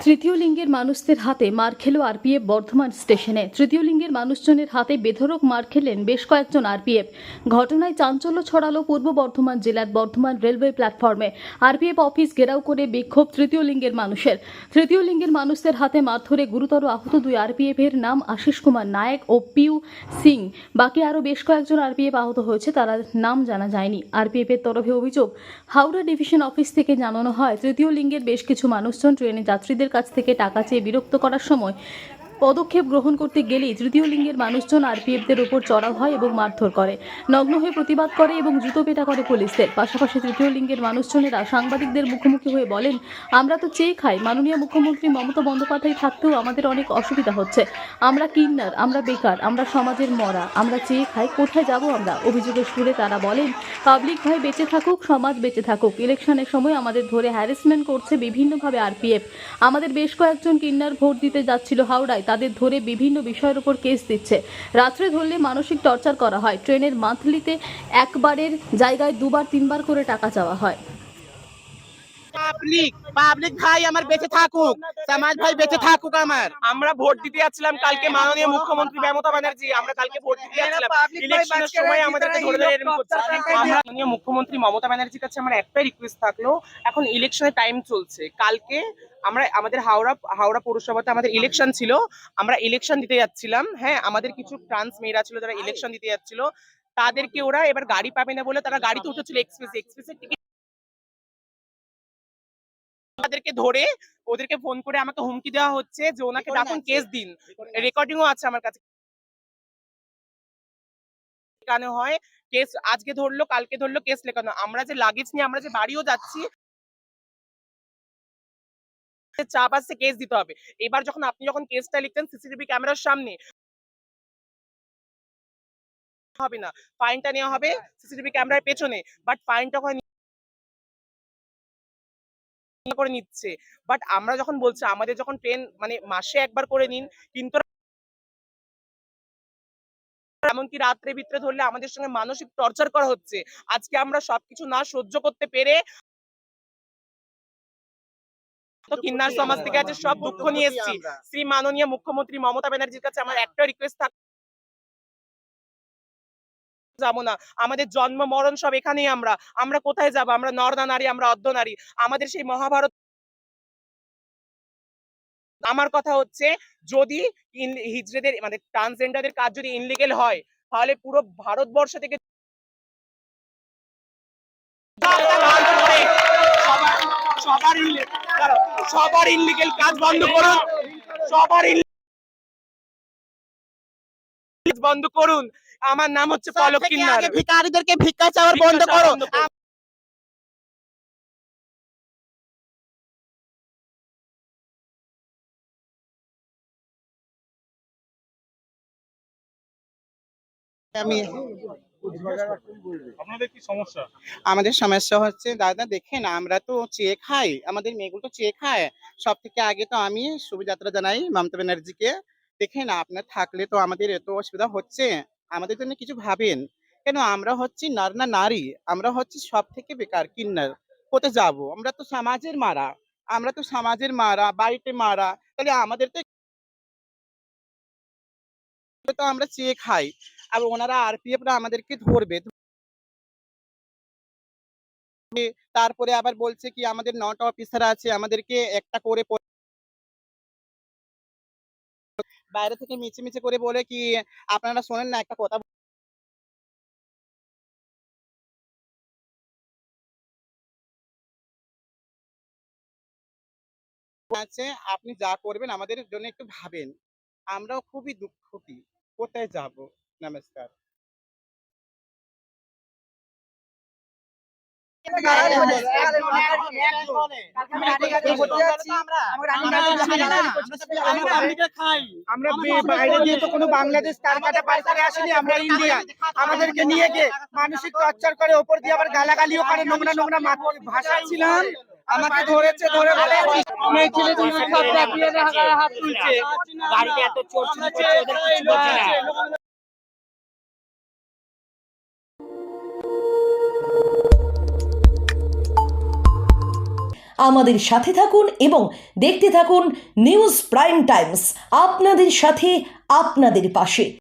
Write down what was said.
তৃতীয় লিঙ্গের মানুষদের হাতে মার খেল আরপিএফ বর্ধমান স্টেশনে। তৃতীয় লিঙ্গের মানুষজনের হাতে বেধড়ক মার খেলেন বেশ কয়েকজন আরপিএফ। ঘটনায় চাঞ্চল্য ছড়ালো পূর্ব বর্ধমান জেলার বর্ধমান রেলওয়ে প্ল্যাটফর্মে। আরপিএফ অফিস ঘেরাও করে বিক্ষোভ তৃতীয় লিঙ্গের মানুষের। তৃতীয় লিঙ্গের মানুষদের হাতে মারধরে গুরুতর আহত দুই আরপিএফ এর নাম আশিস কুমার নায়ক ও পিউ সিং। বাকি আরও বেশ কয়েকজন আরপিএফ আহত হয়েছে, তারা নাম জানা যায়নি। আরপিএফ এর তরফে অভিযোগ, হাওড়া ডিভিশন অফিস থেকে জানানো হয় তৃতীয় লিঙ্গের বেশ কিছু মানুষজন ট্রেনে যাত্রীদের কাছ থেকে টাকা চেয়ে বিরক্ত করার সময় পদক্ষেপ গ্রহণ করতে গেলেই তৃতীয় লিঙ্গের মানুষজন আরপিএফদের উপর চড়াও হয় এবং মারধর করে, নগ্ন হয়ে প্রতিবাদ করে এবং জুতো পেটা করে পুলিশদের। পাশাপাশি তৃতীয় লিঙ্গের মানুষজনেরা সাংবাদিকদের মুখোমুখি হয়ে বলেন, আমরা তো চেয়ে খাই, মাননীয় মুখ্যমন্ত্রী মমতা বন্দ্যোপাধ্যায় থাকতেও আমাদের অনেক অসুবিধা হচ্ছে, আমরা কিন্নার, আমরা বেকার, আমরা সমাজের মরা, আমরা চেয়ে খাই, কোথায় যাব আমরা। অভিযোগের সুরে তারা বলেন, পাবলিক ভাই বেঁচে থাকুক, সমাজ বেঁচে থাকুক। ইলেকশনের সময় আমাদের ধরে হ্যারাসমেন্ট করছে বিভিন্নভাবে আরপিএফ। আমাদের বেশ কয়েকজন কিন্নার ভোট দিতে যাচ্ছিল হাওড়ায়, তাদের ধরে বিভিন্ন বিষয়ের উপর কেস দিচ্ছে। রাত্রে ধরলে মানসিক টর্চার করা হয়। ট্রেনের মান্থলিতে একবারের জায়গায় দুবার তিনবার করে টাকা চাওয়া হয়। পাবলিক ভাই আমার বেঁচে থাকুক, সমাজ ভাই বেঁচে থাকুক। আমরা ভোট দিতে যাচ্ছিলাম কালকে, মাননীয় মুখ্যমন্ত্রী মমতা ব্যানার্জি, আমরা কালকে ভোট দিতে যাচ্ছিলাম। ইলেকশনের সময় আমাদেরকে ধরে ধরে এরকম করছে। মাননীয় মুখ্যমন্ত্রী মমতা ব্যানার্জির কাছে আমার একটাই রিকোয়েস্ট থাকলো, এখন ইলেকশনের টাইম চলছে, কালকে আমাদের হাওড়া পৌরসভাতে আমাদের ইলেকশন ছিল, আমরা ইলেকশন দিতে যাচ্ছিলাম। হ্যাঁ, আমাদের কিছু ট্রান্স মেয়েরা ছিল যারা ইলেকশন দিতে যাচ্ছিল, তাদেরকে ওরা এবার গাড়ি পাবে না বলে তারা গাড়িতে উঠেছিল এক্সপ্রেসের টিকিট তাদেরকে ধরে ওদেরকে ফোন করে আমাকে হুমকি দেওয়া হচ্ছে যে ওনাকে ডাকুন, কেস দিন। রেকর্ডিংও আছে আমার কাছে। লেখানো হয় কেস, আজকে ধরলো কালকে ধরলো, কেস লেখানো। আমরা যে লাগেজ নিয়ে আমরা যে বাড়িও যাচ্ছি, চাপ আসছে কেস দিতে হবে। এবার আপনি যখন কেসটা লিখতেন সিসিটিভি ক্যামেরার সামনে হবে না, ফাইনটা নেওয়া হবে সিসিটিভি ক্যামেরার পেছনে, বাট ফাইনটা করে নিচ্ছে। বাট আমরা যখন বলছি আমাদের যখন ট্রেন মাসে একবার করে নিন, কিন্তু এমনকি রাত্রে ভিতরে ধরলে আমাদের সঙ্গে মানসিক টর্চার করা হচ্ছে। আজকে আমরা সবকিছু না সহ্য করতে পেরে তো কিন্নার সমাজ থেকে আছে সব দুঃখ নিয়ে এসেছি। শ্রী মাননীয় মুখ্যমন্ত্রী মমতা ব্যানার্জির কাছে আমার একটা রিকোয়েস্ট থাকবে, যাবো না, আমাদের জন্ম মরণ সব এখানেই। আমরা কোথায় যাব? আমরা নর না নারী, আমরা অর্ধ নারী। আমাদের সেই মহাভারত। আমার কথা হচ্ছে, যদি হিজড়েদের ট্রান্সজেন্ডারদের কাজ যদি ইনলিগেল হয়, তাহলে পুরো ভারতবর্ষ থেকে সবার ইনলিগেল কাজ বন্ধ করুন, সবার বন্ধ করুন। আমার নাম হচ্ছে পলক কিন্নার। ভিখারিদেরকে ভিক্ষা চাওয়ার বন্ধ করো। আমাদের সমস্যা হচ্ছে দাদা, দেখেন আমরা তো চেয়ে খাই, আমাদের মেয়েগুলো তো চেয়ে খায়। সব থেকে আগে তো আমি শুভযাত্রা জানাই মমতা ব্যানার্জিকে। দেখেন আপনার থাকলে তো আমাদের এত অসুবিধা হচ্ছে, আমাদের জন্য কিছু ভাবেন। কেন আমরা হচ্ছি নর না নারী, আমরা হচ্ছি সব থেকে বেকার কিন্নার। কোথায় যাব? আমরা তো সমাজের মারা, আমরা তো সমাজের মারা, বাড়িতে মারা। তাহলে আমাদের তো আমরা চেয়ে খাই, আর ওনারা আরপিএফরা আমাদেরকে ধরবে। তারপরে আবার বলছে কি আমাদের 9টা অফিসার আছে, আমাদেরকে একটা করে বাইরে থেকে মিছে মিছে করে বলে কি আপনারা শোনেন না, একটা কথা আছে, আপনি যা করবেন আমাদের জন্য একটু ভাবেন। আমরাও খুবই দুঃখী, কোথায় যাব? নমস্কার। আমরা বাইরে দিয়ে তো কোনো বাংলাদেশ তার কাটা পার করে আসিনি, আমরা ইন্ডিয়া। আমাদেরকে নিয়ে গিয়ে মানসিক টর্চার করে, ওপর দিয়ে আবার গালাগালিও করে, নোংরা নোংরা ভাষা ছিলাম। আমাকে ধরেছে, ধরে বলে মেয়ে ছেলে সব হাত তুলছে। গাড়িতে এত চোর ছিল, ওদের কিছু বলছে না। আমাদের সাথে থাকুন এবং দেখতে থাকুন নিউজ প্রাইম টাইমস, আপনাদের সাথে আপনাদের পাশে।